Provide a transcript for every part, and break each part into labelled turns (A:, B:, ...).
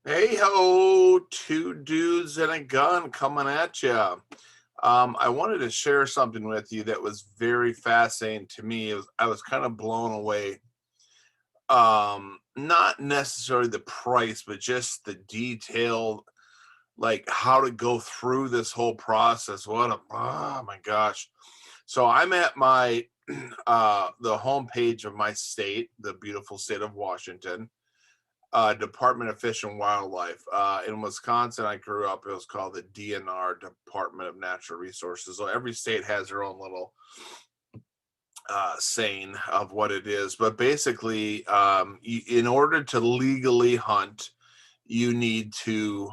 A: Hey ho, two dudes and a gun coming at you. I wanted to share something with you that was very fascinating to me. I was kind of blown away. Not necessarily the price, but just the detail, like how to go through this whole process. Oh my gosh. So I'm at my the homepage of my state, the beautiful state of Washington, Department of Fish and Wildlife. In Wisconsin, I grew up. It was called the DNR, Department of Natural Resources. So every state has their own little saying of what it is. But basically, in order to legally hunt, you need to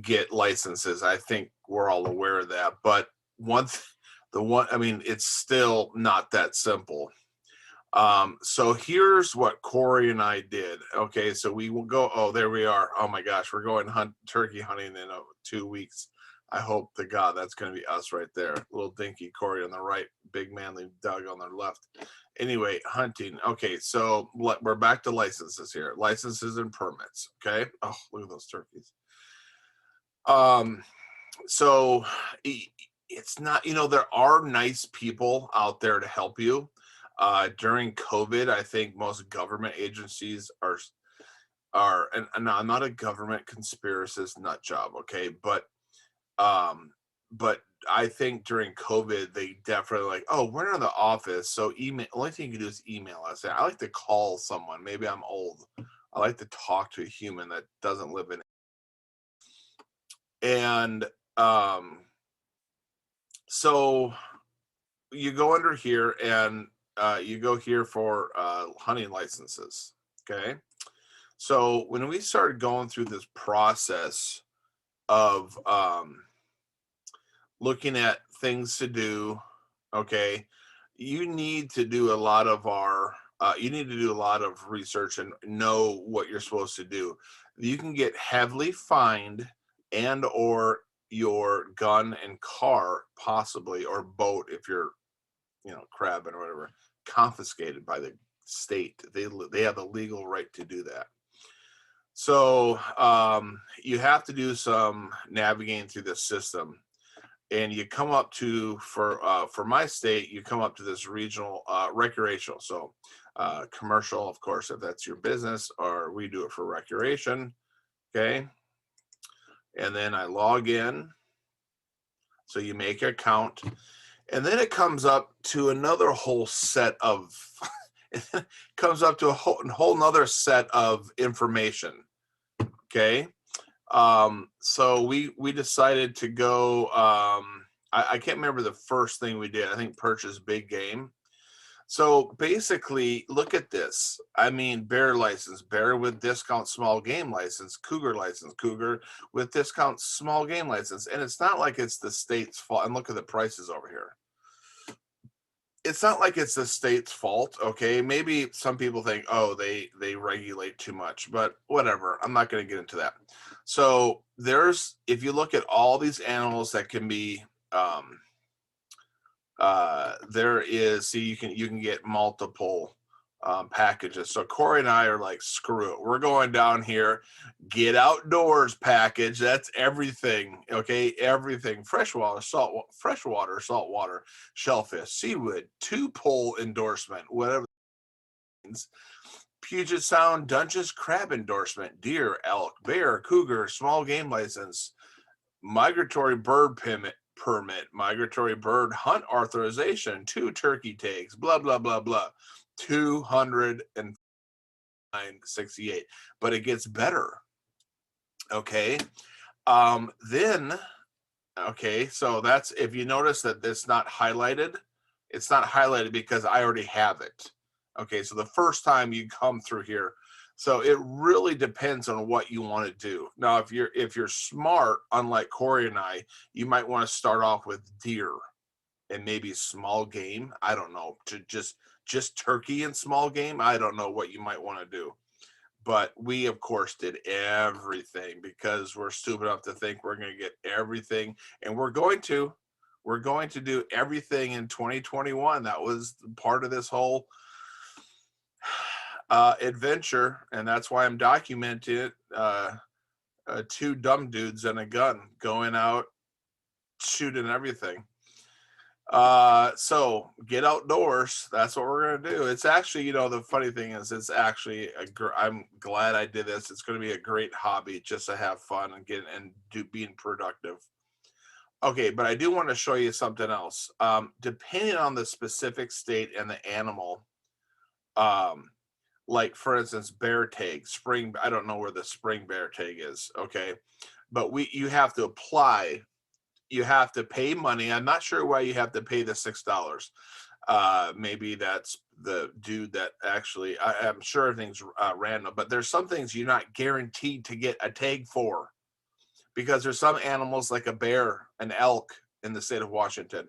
A: get licenses. I think we're all aware of that. But I mean, it's still not that simple. So here's what Corey and I did. Okay, so we will go. Oh, there we are. Oh my gosh, we're going turkey hunting in 2 weeks. I hope to God that's going to be us right there. Little dinky Corey on the right, big manly Doug on the left. Anyway, hunting. Okay, so we're back to licenses here. Licenses and permits. Okay. Oh, look at those turkeys. Um, so it's not, there are nice people out there to help you. During COVID, I think most government agencies and I'm not a government conspiracist nut job, okay, um, but I think during COVID they definitely like, oh, we're in the office, so email. Only thing you can do is email us. I like to call someone. Maybe I'm old. I like to talk to a human that doesn't live in. And um, so you go under here and you go here for hunting licenses. Okay. So when we started going through this process of looking at things to do, okay, you need to do a lot of you need to do a lot of research and know what you're supposed to do. You can get heavily fined and or your gun and car possibly, or boat if you're crabbing or whatever, confiscated by the state. They have the legal right to do that. So you have to do some navigating through this system, and you come up to for my state, you come up to this regional recreational. So commercial, of course, if that's your business, or we do it for recreation. Okay, and then I log in. So you make your account, and then it comes up to another whole set of it comes up to a whole nother set of information. Okay. So we decided to go. I can't remember the first thing we did. I think purchase big game. So basically, look at this. I mean, bear license, bear with discount small game license, cougar license, cougar with discount small game license. And it's not like it's the state's fault. And look at the prices over here. It's not like it's the state's fault. Okay, maybe some people think, oh, they regulate too much, but whatever. I'm not going to get into that. So if you look at all these animals that can be there is, see, you can get multiple packages. So Corey and I are like, screw it, we're going down here, get outdoors package. That's everything. Okay, everything: freshwater, saltwater, shellfish, seaweed, two pole endorsement, whatever it means. Puget Sound Dungeness crab endorsement, deer, elk, bear, cougar, small game license, migratory bird permit, migratory bird hunt authorization, 2 turkey takes, blah blah blah blah, 268. But it gets better. Okay. Then okay, so that's, if you notice that it's not highlighted because I already have it. Okay, so the first time you come through here, so it really depends on what you want to do. Now, if you're smart, unlike Corey and I, you might want to start off with deer and maybe small game. I don't know, to just turkey and small game. I don't know what you might want to do. But we, of course, did everything because we're stupid enough to think we're going to get everything, and we're going to do everything in 2021. That was part of this whole adventure, and that's why I'm documenting it. Two dumb dudes and a gun going out shooting everything. So get outdoors. That's what we're gonna do. It's actually, the funny thing is, it's actually I'm glad I did this. It's going to be a great hobby just to have fun and being productive. Okay, but I do want to show you something else. Depending on the specific state and the animal, um, like for instance, bear tag, spring. I don't know where the spring bear tag is. Okay, but you have to apply. You have to pay money. I'm not sure why you have to pay the $6. Maybe that's the dude that actually. I'm sure everything's random, but there's some things you're not guaranteed to get a tag for, because there's some animals like a bear, an elk in the state of Washington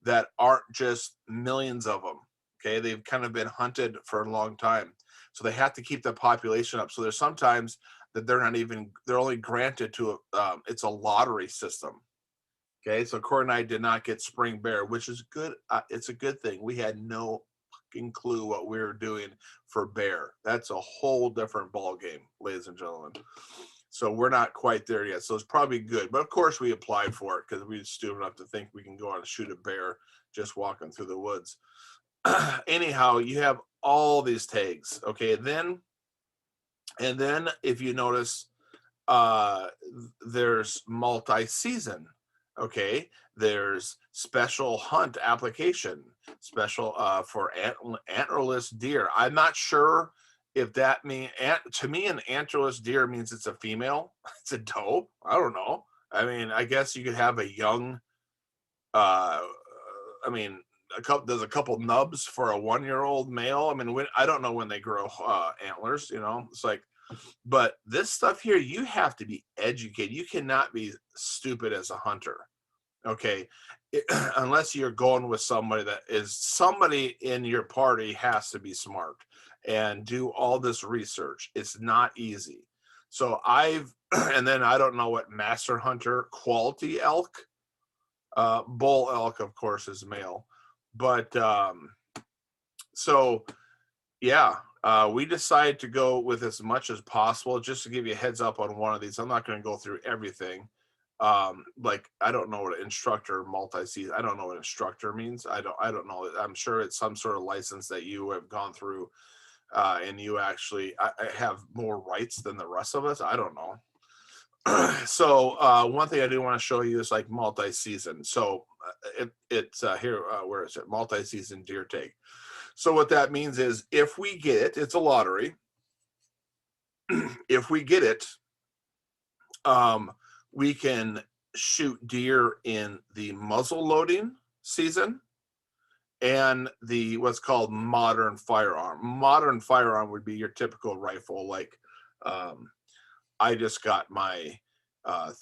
A: that aren't just millions of them. Okay, they've kind of been hunted for a long time, so they have to keep the population up. So there's sometimes that they're only granted to it's a lottery system. Okay, so Corey and I did not get spring bear, which is good. It's a good thing. We had no fucking clue what we were doing for bear. That's a whole different ball game, ladies and gentlemen. So we're not quite there yet. So it's probably good. But of course we applied for it because we were stupid enough to think we can go out and shoot a bear just walking through the woods. Anyhow, you have all these tags. Okay, and then if you notice, there's multi-season. Okay, there's special hunt application, special for antlerless deer. I'm not sure if that means, to me, an antlerless deer means it's a female. It's a doe. I don't know. I mean, I guess you could have a young. Uh, I mean, there's a couple nubs for a 1-year-old male. I mean, I don't know when they grow antlers. It's like. But this stuff here, you have to be educated. You cannot be stupid as a hunter. Okay. Unless you're going with somebody in your party has to be smart and do all this research. It's not easy. So and then I don't know what master hunter quality elk, bull elk, of course, is male. But so yeah, we decided to go with as much as possible. Just to give you a heads up on one of these, I'm not going to go through everything. Like I don't know what an instructor multi-season. I don't know what instructor means. I don't know. I'm sure it's some sort of license that you have gone through, and you actually have more rights than the rest of us. I don't know. So one thing I do want to show you is like multi-season. So it's here. Where is it? Multi-season deer tag. So what that means is if we get it, it's a lottery. If we get it, we can shoot deer in the muzzle loading season and the what's called modern firearm. Modern firearm would be your typical rifle. Like I just got my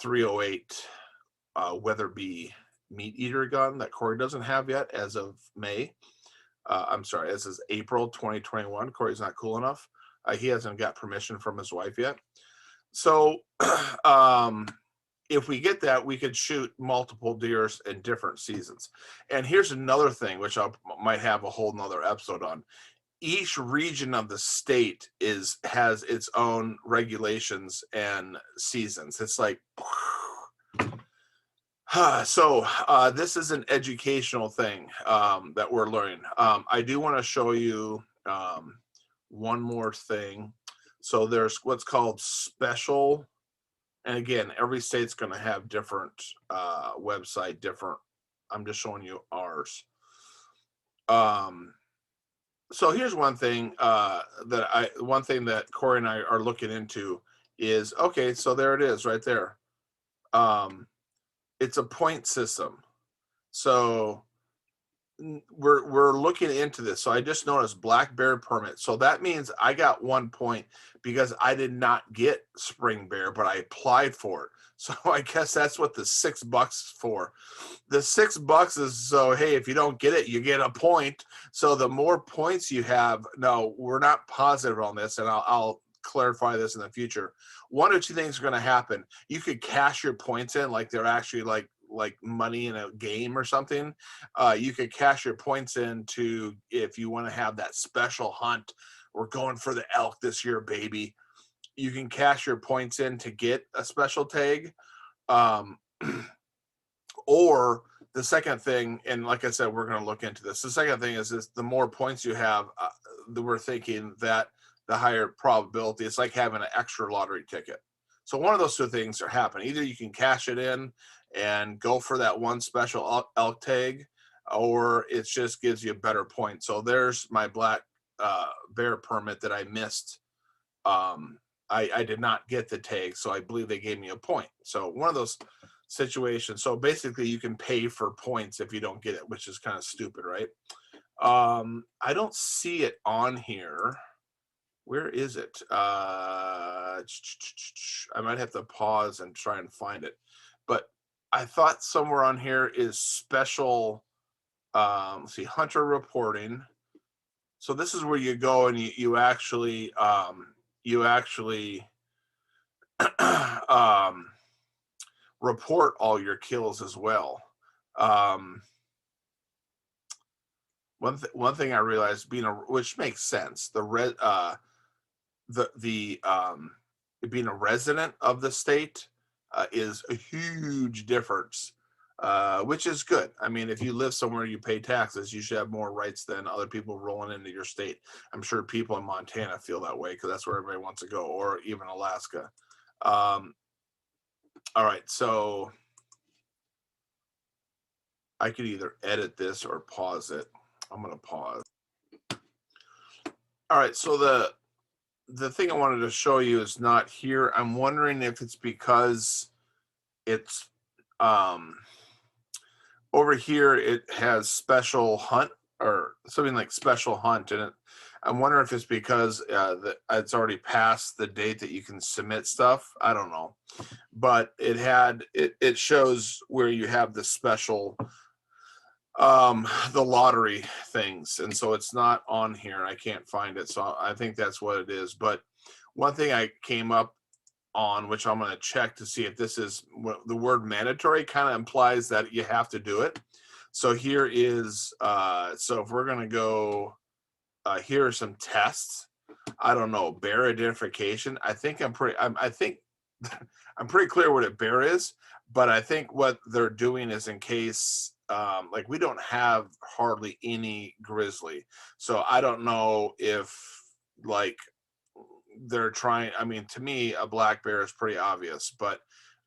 A: 308 Weatherby meat eater gun that Corey doesn't have yet as of May. I'm sorry, this is April 2021. Corey's not cool enough. He hasn't got permission from his wife yet. So if we get that, we could shoot multiple deers in different seasons. And here's another thing, which I might have a whole nother episode on. Each region of the state has its own regulations and seasons. It's like so this is an educational thing that we're learning. I do want to show you one more thing. So there's what's called special, and again, every state's going to have different website, different. I'm just showing you ours. So here's one thing that Corey and I are looking into is, okay, so there it is right there. It's a point system. So we're looking into this. So I just noticed black bear permit. So that means I got 1 point because I did not get spring bear, but I applied for it. So I guess that's what the $6 for. The $6 is so, hey, if you don't get it, you get a point. So the more points you have, no, we're not positive on this, and I'll clarify this in the future. One or two things are going to happen. You could cash your points in like they're actually like money in a game or something. You could cash your points in to if you want to have that special hunt we're going for the elk this year, baby. You can cash your points in to get a special tag. Or the second thing, and like I said, we're going to look into this. The second thing is the more points you have, we're thinking that the higher probability. It's like having an extra lottery ticket. So one of those two things are happening. Either you can cash it in and go for that one special elk tag, or it just gives you a better point. So there's my black bear permit that I missed. I did not get the tag, so I believe they gave me a point. So one of those situations. So basically you can pay for points if you don't get it, which is kind of stupid, right? I don't see it on here. Where is it? I might have to pause and try and find it. But I thought somewhere on here is special, let's see, hunter reporting. So this is where you go and you actually report all your kills as well. One thing I realized, which makes sense, being a resident of the state is a huge difference, which is good. I mean, if you live somewhere you pay taxes, you should have more rights than other people rolling into your state. I'm sure people in Montana feel that way because that's where everybody wants to go, or even Alaska. All right, so I could either edit this or pause it. I'm going to pause. All right, so the thing I wanted to show you is not here. I'm wondering if it's because it's over here it has special hunt or something like special hunt in it. I'm wondering if it's because it's already past the date that you can submit stuff. I don't know, but it shows where you have the special the lottery things, and so it's not on here. I can't find it, so I think that's what it is. But one thing I came up on, which I'm going to check to see if this is the word mandatory, kind of implies that you have to do it. So here is so if we're going to go here are some tests. I don't know, bear identification. I think I'm pretty clear what a bear is, but I think what they're doing is in case like we don't have hardly any grizzly, so I don't know if like they're trying. I mean, to me a black bear is pretty obvious, but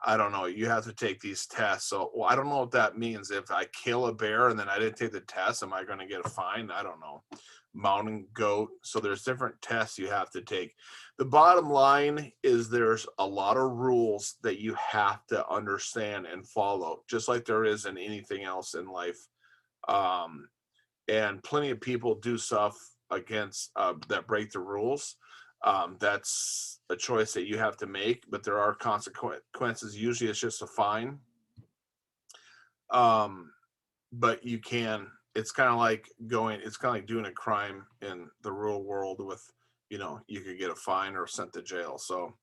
A: I don't know, you have to take these tests. So I don't know what that means. If I kill a bear and then I didn't take the test, am I going to get a fine? I don't know. Mountain goat. So there's different tests you have to take. The bottom line is there's a lot of rules that you have to understand and follow, just like there is in anything else in life. And plenty of people do stuff against that break the rules. That's a choice that you have to make, but there are consequences. Usually it's just a fine. But you can, it's kind of like doing a crime in the real world with, you could get a fine or sent to jail. So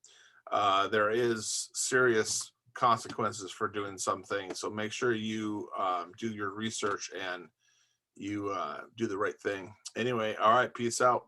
A: there is serious consequences for doing some things. So make sure you do your research and you do the right thing. Anyway, all right, peace out.